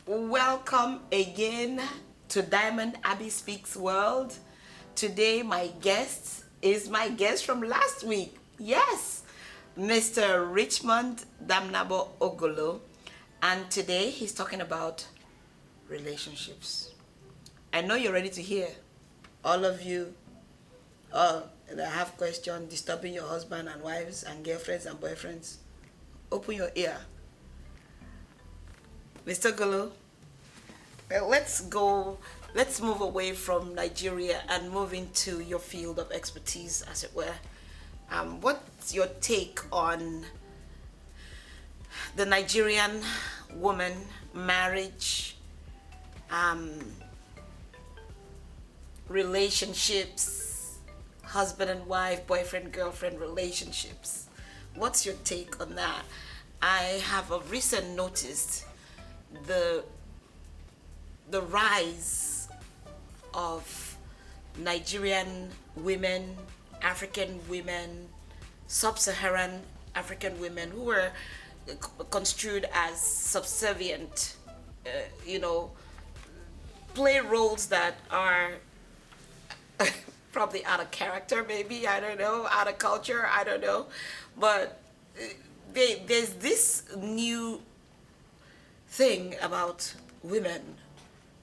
Welcome again to Diamond Abbey Speaks World. Today, my guest is my guest from last week. Yes, Mr. Richmond Daminabo Ogolo. And today, he's talking about relationships. I know you're ready to hear. All of you that have questions disturbing your husband and wives and girlfriends and boyfriends, open your ear. Mr. Ogolo, let's move away from Nigeria and move into your field of expertise, as it were. What's your take on the Nigerian woman, marriage, relationships, husband and wife, boyfriend, girlfriend relationships? What's your take on that? I have of recent noticed the rise of Nigerian women, African women, sub-Saharan African women who were construed as subservient, you know, play roles that are probably out of character, maybe, I don't know, out of culture, I don't know. But there's this new thing about women,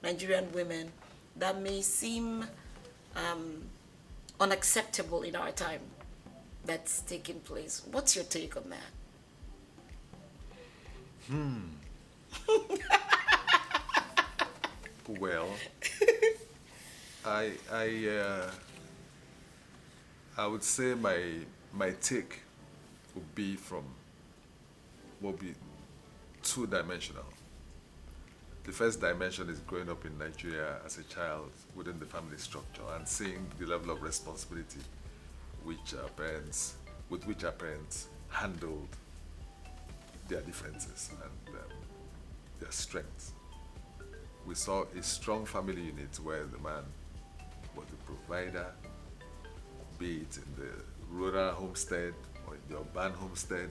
Nigerian women, that may seem unacceptable in our time that's taking place. What's your take on that? Well, I I uh, I would say my take would be two-dimensional. The first dimension is growing up in Nigeria as a child within the family structure and seeing the level of responsibility with which our parents handled their differences and their strengths. We saw a strong family unit where the man was the provider, be it in the rural homestead or in the urban homestead,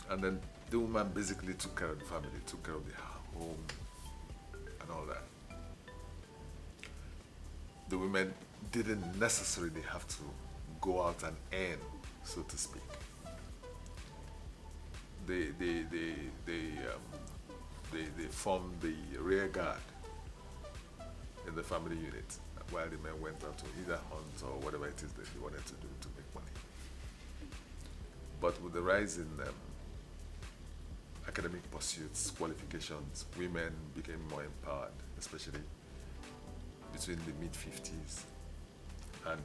and then the woman basically took care of the family, took care of the home, and all that. The women didn't necessarily have to go out and earn, so to speak. They formed the rear guard in the family unit while the men went out to either hunt or whatever it is that they wanted to do to make money. But with the rise in academic pursuits, qualifications, women became more empowered, especially between the mid-50s and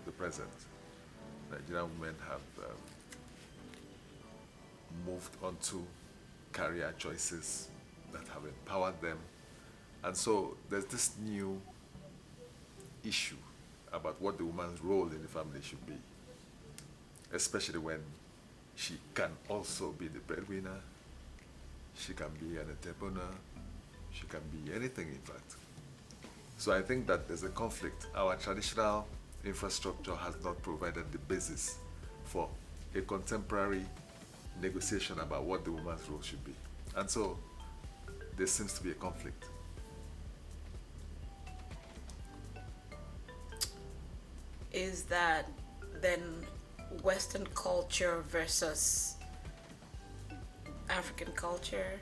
the present. Nigerian women have moved on to career choices that have empowered them. And so there's this new issue about what the woman's role in the family should be, especially when she can also be the breadwinner, she can be an entrepreneur, she can be anything, in fact. So I think that there's a conflict. Our traditional infrastructure has not provided the basis for a contemporary negotiation about what the woman's role should be. And so there seems to be a conflict. Is that then Western culture versus African culture?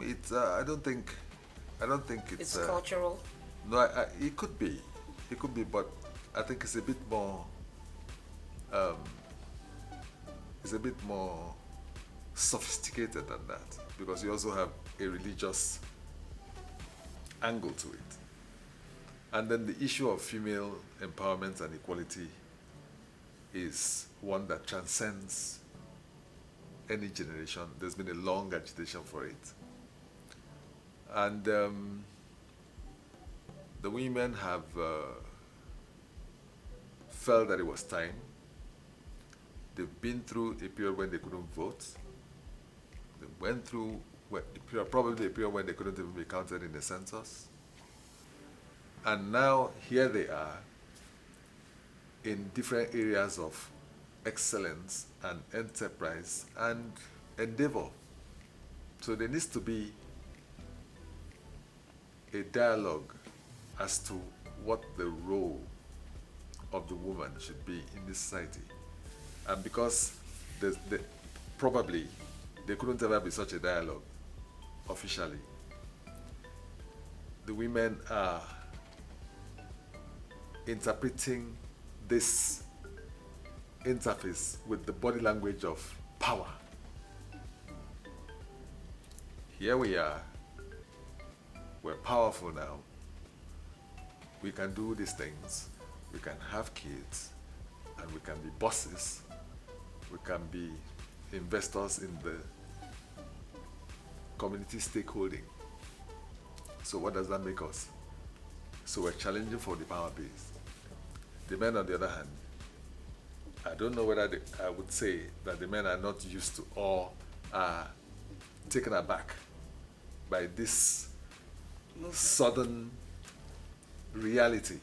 It's I don't think It's cultural. no. It could be, but I think um, it's a bit more sophisticated than that because you also have a religious angle to it. And then the issue of female empowerment and equality is one that transcends any generation. There's been a long agitation for it. And the women have felt that it was time. They've been through a period when they couldn't vote. They went through probably a period when they couldn't even be counted in the census. And now here they are in different areas of excellence and enterprise and endeavor. So there needs to be a dialogue as to what the role of the woman should be in this society. And because probably there couldn't ever be such a dialogue officially, the women are interpreting this interface with the body language of power. Here we are, we're powerful now, we can do these things, we can have kids, and we can be bosses, we can be investors in the community stakeholding. So what does that make us? So we're challenging for the power base. The men, on the other hand, I don't know whether I would say that the men are not used to or are taken aback by this sudden reality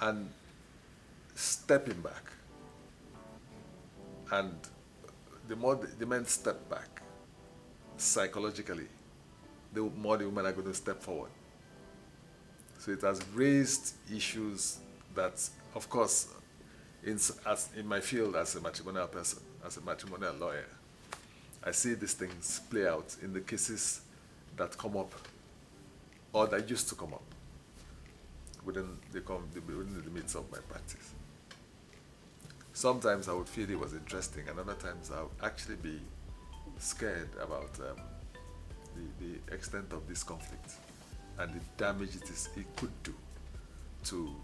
and stepping back. And the more the men step back psychologically, the more the women are going to step forward. So it has raised issues that, of course, in my field as a matrimonial person, as a matrimonial lawyer, I see these things play out in the cases that come up or that used to come up within the limits of my practice. Sometimes I would feel it was interesting, and other times I would actually be scared about the extent of this conflict and the damage it could do to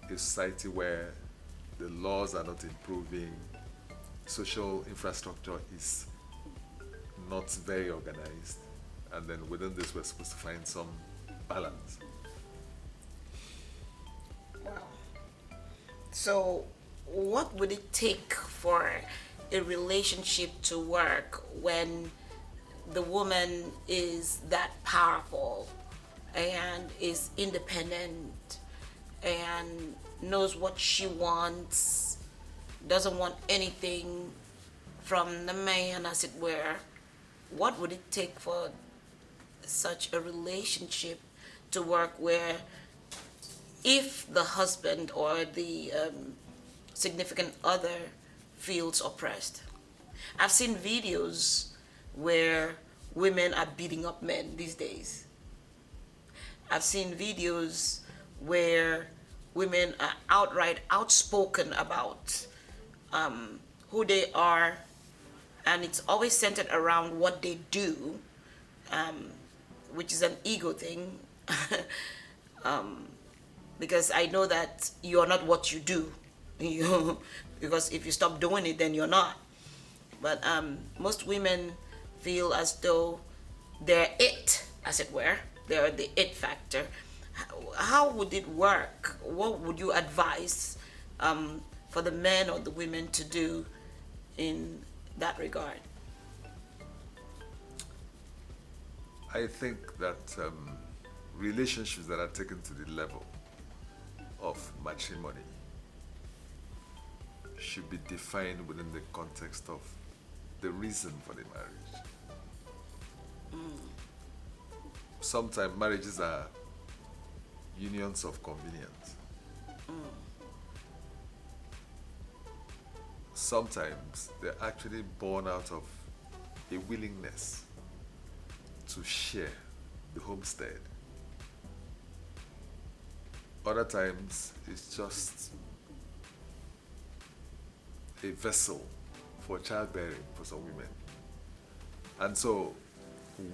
a society where the laws are not improving, social infrastructure is not very organized, and then within this we're supposed to find some balance. Wow. So what would it take for a relationship to work when the woman is that powerful and is independent and knows what she wants, doesn't want anything from the man, as it were? What would it take for such a relationship to work where if the husband or the significant other feels oppressed? I've seen videos where women are beating up men these days. I've seen videos where women are outright outspoken about who they are, and it's always centered around what they do, which is an ego thing. Because I know that you're not what you do. Because if you stop doing it, then you're not. But most women feel as though they're it, as it were. They're the it factor. How would it work? What would you advise for the men or the women to do in that regard? I think that relationships that are taken to the level of matrimony should be defined within the context of the reason for the marriage. Sometimes marriages are unions of convenience. Sometimes they're actually born out of a willingness to share the homestead. Other times it's just a vessel for childbearing for some women. And so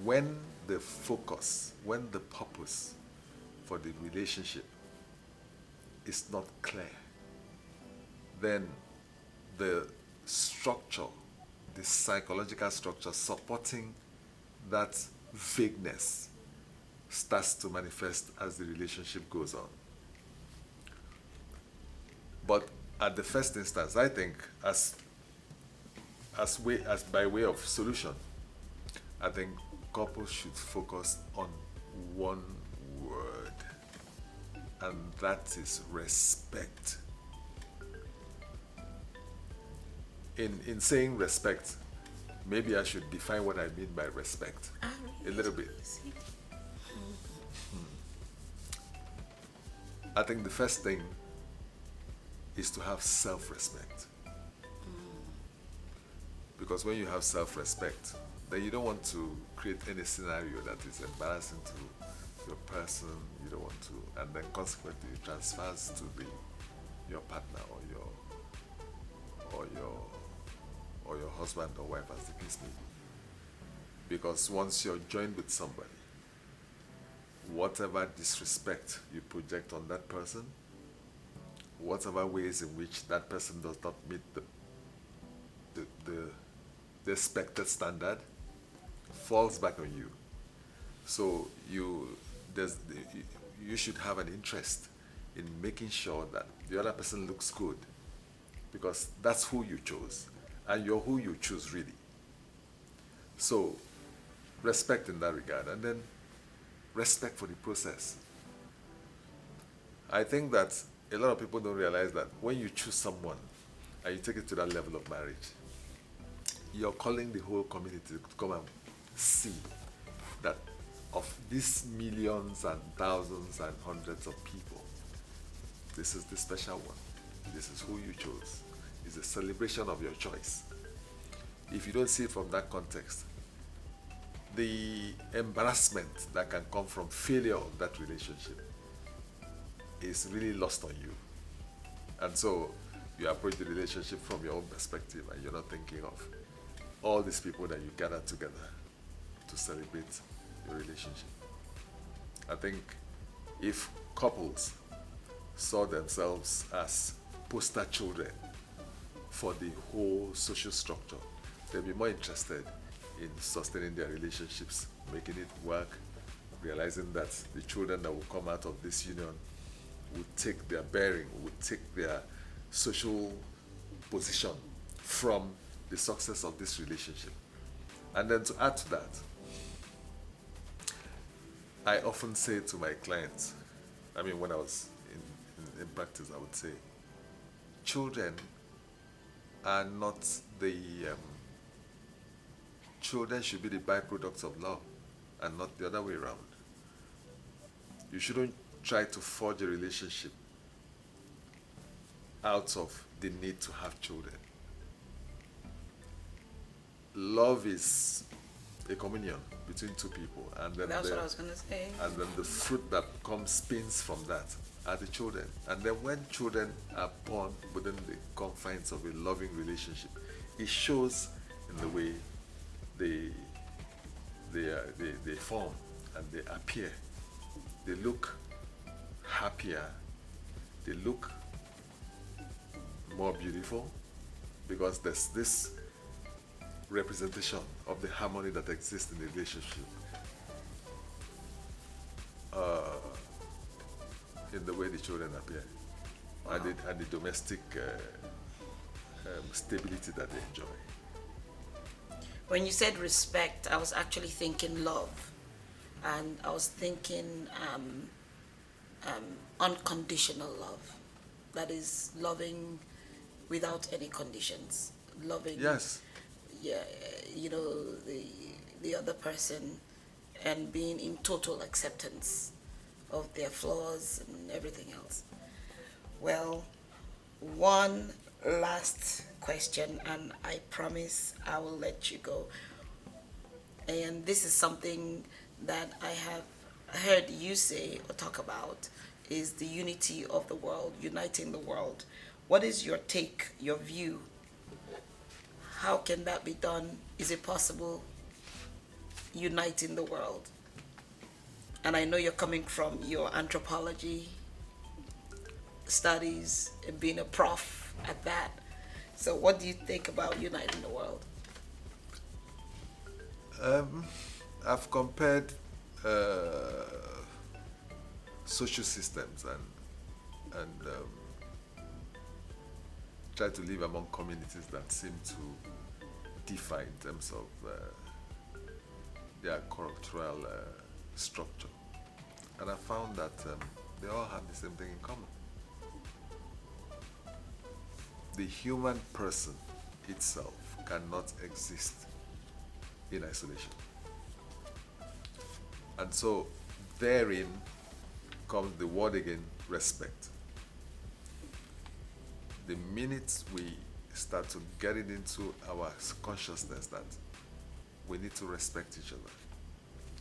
when the focus, when the purpose for the relationship is not clear, then the structure, the psychological structure supporting that vagueness starts to manifest as the relationship goes on. But at the first instance, I think as by way of solution, I think couples should focus on one word, and that is respect. in saying respect, maybe I should define what I mean by respect a little bit. I think the first thing is to have self-respect. Because when you have self-respect, then you don't want to create any scenario that is embarrassing to your person. You don't want to, and then consequently it transfers to your partner or your husband or wife, as the case may be. Because once you're joined with somebody, whatever disrespect you project on that person, whatever ways in which that person does not meet the expected standard, falls back on you. So you should have an interest in making sure that the other person looks good, because that's who you chose, and you're who you choose, really. So respect in that regard, and then respect for the process. I think that a lot of people don't realize that when you choose someone and you take it to that level of marriage, you're calling the whole community to come and see that of these millions and thousands and hundreds of people, this is the special one. This is who you chose. It's a celebration of your choice. If you don't see it from that context, the embarrassment that can come from failure of that relationship is really lost on you. And so you approach the relationship from your own perspective, and you're not thinking of all these people that you gather together to celebrate your relationship. I think if couples saw themselves as poster children for the whole social structure, they'll be more interested in sustaining their relationships, making it work, realizing that the children that will come out of this union would take their bearing, would take their social position from the success of this relationship. And then to add to that, I often say to my clients, I mean, when I was in practice, I would say, children are not children should be the byproducts of love and not the other way around. You shouldn't try to forge a relationship out of the need to have children. Love is a communion between two people, and then that's what I was going to say. And then the fruit that spins from that are the children. And then when children are born within the confines of a loving relationship, it shows in the way they form and they appear. They look happier. They look more beautiful, because there's this representation of the harmony that exists in the relationship in the way the children appear. Wow. And the domestic stability that they enjoy. When you said respect, I was actually thinking love, and I was thinking unconditional love. That is loving without any conditions. Loving. Yes. Yeah, you know, the other person, and being in total acceptance of their flaws and everything else. Well, one last question, and I promise I will let you go. And this is something that I have heard you say or talk about, is the unity of the world, uniting the world. What is your take, your view? How can that be done? Is it possible, uniting the world? And I know you're coming from your anthropology studies and being a prof at that. So what do you think about uniting the world? I've compared social systems and try to live among communities that seem to differ in terms of their cultural structure. And I found that they all have the same thing in common. The human person itself cannot exist in isolation. And so therein comes the word again, respect. The minute we start to get it into our consciousness that we need to respect each other,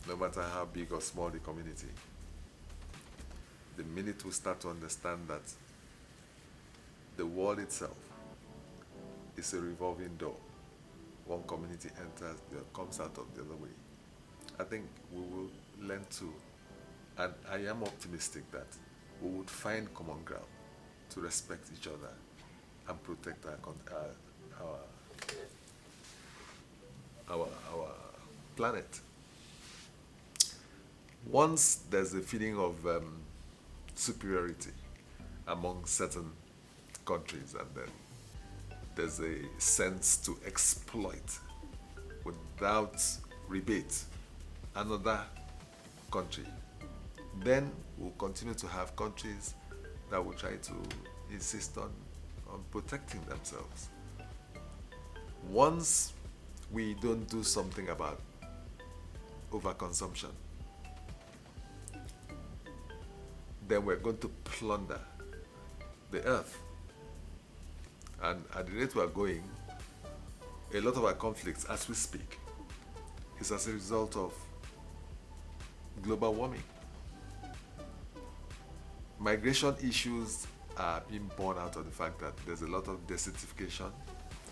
no matter how big or small the community, the minute we start to understand that the world itself is a revolving door, one community enters, the other comes out of the other way, I think we will learn to, and I am optimistic that we would find common ground to respect each other and protect our planet. Once there's a feeling of superiority among certain countries, and then there's a sense to exploit without rebate another country, then we'll continue to have countries that will try to insist on protecting themselves. Once we don't do something about overconsumption, then we're going to plunder the earth. And at the rate we are going, a lot of our conflicts as we speak is as a result of global warming. Migration issues are being born out of the fact that there's a lot of desertification.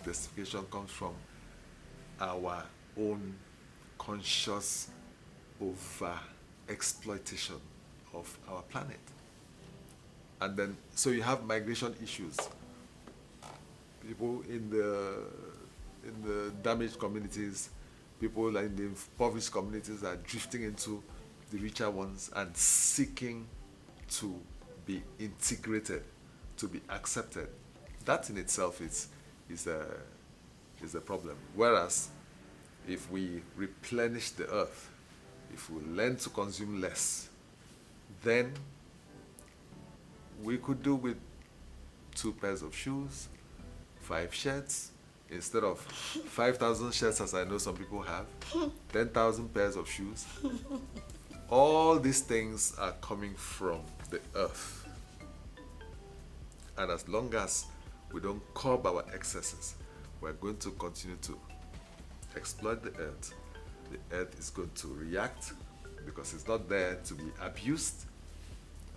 Desertification comes from our own conscious over exploitation of our planet. And then, so you have migration issues. People in the damaged communities, people in the impoverished communities are drifting into the richer ones and seeking to be integrated, to be accepted. That in itself is a problem. Whereas if we replenish the earth, if we learn to consume less, then we could do with 2 pairs of shoes, 5 shirts, instead of 5,000 shirts as I know some people have, 10,000 pairs of shoes. All these things are coming from the earth. And as long as we don't curb our excesses, we're going to continue to exploit the earth. The earth is going to react because it's not there to be abused,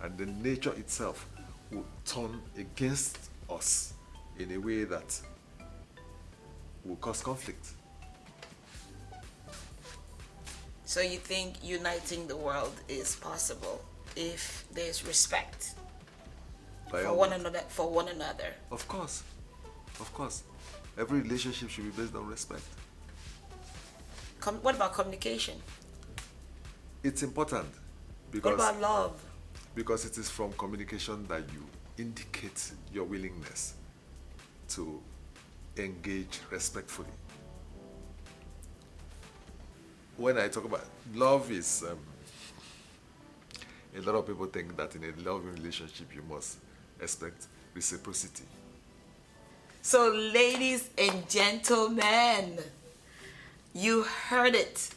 and the nature itself will turn against us in a way that will cause conflict. So you think uniting the world is possible if there's respect for one another? Of course. Every relationship should be based on respect. What about communication? It's important What about love? because it is from communication that you indicate your willingness to engage respectfully. When I talk about love, is a lot of people think that in a loving relationship you must expect reciprocity. So, ladies and gentlemen, you heard it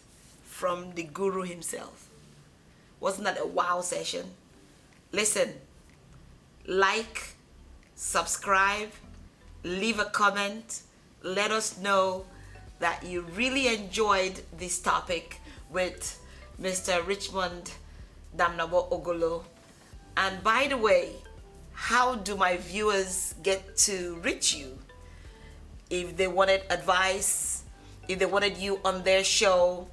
from the guru himself. Wasn't that a wow session? Listen, like, subscribe, leave a comment, let us know that you really enjoyed this topic with Mr. Richmond Daminabo Ogolo. And by the way, how do my viewers get to reach you? If they wanted advice, if they wanted you on their show,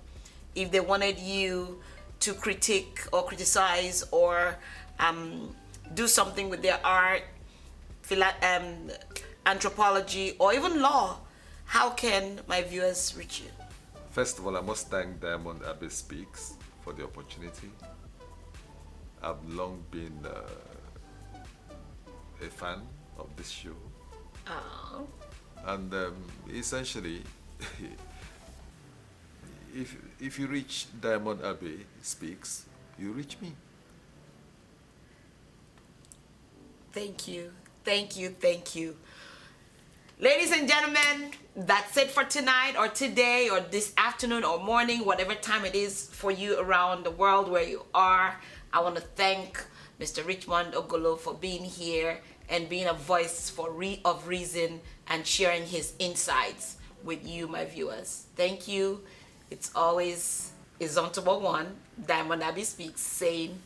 if they wanted you to critique or criticize or do something with their art, anthropology, or even law, how can my viewers reach you? First of all, I must thank Abbey Speaks for the opportunity. I've long been a fan of this show. Oh. And essentially, if you reach Abbey Speaks, you reach me. Thank you. Ladies and gentlemen, that's it for tonight or today or this afternoon or morning, whatever time it is for you around the world where you are. I want to thank Mr. Richmond Ogolo for being here and being a voice of reason and sharing his insights with you, my viewers. Thank you. It's always Izontable One, Diamond Abbey Speaks, saying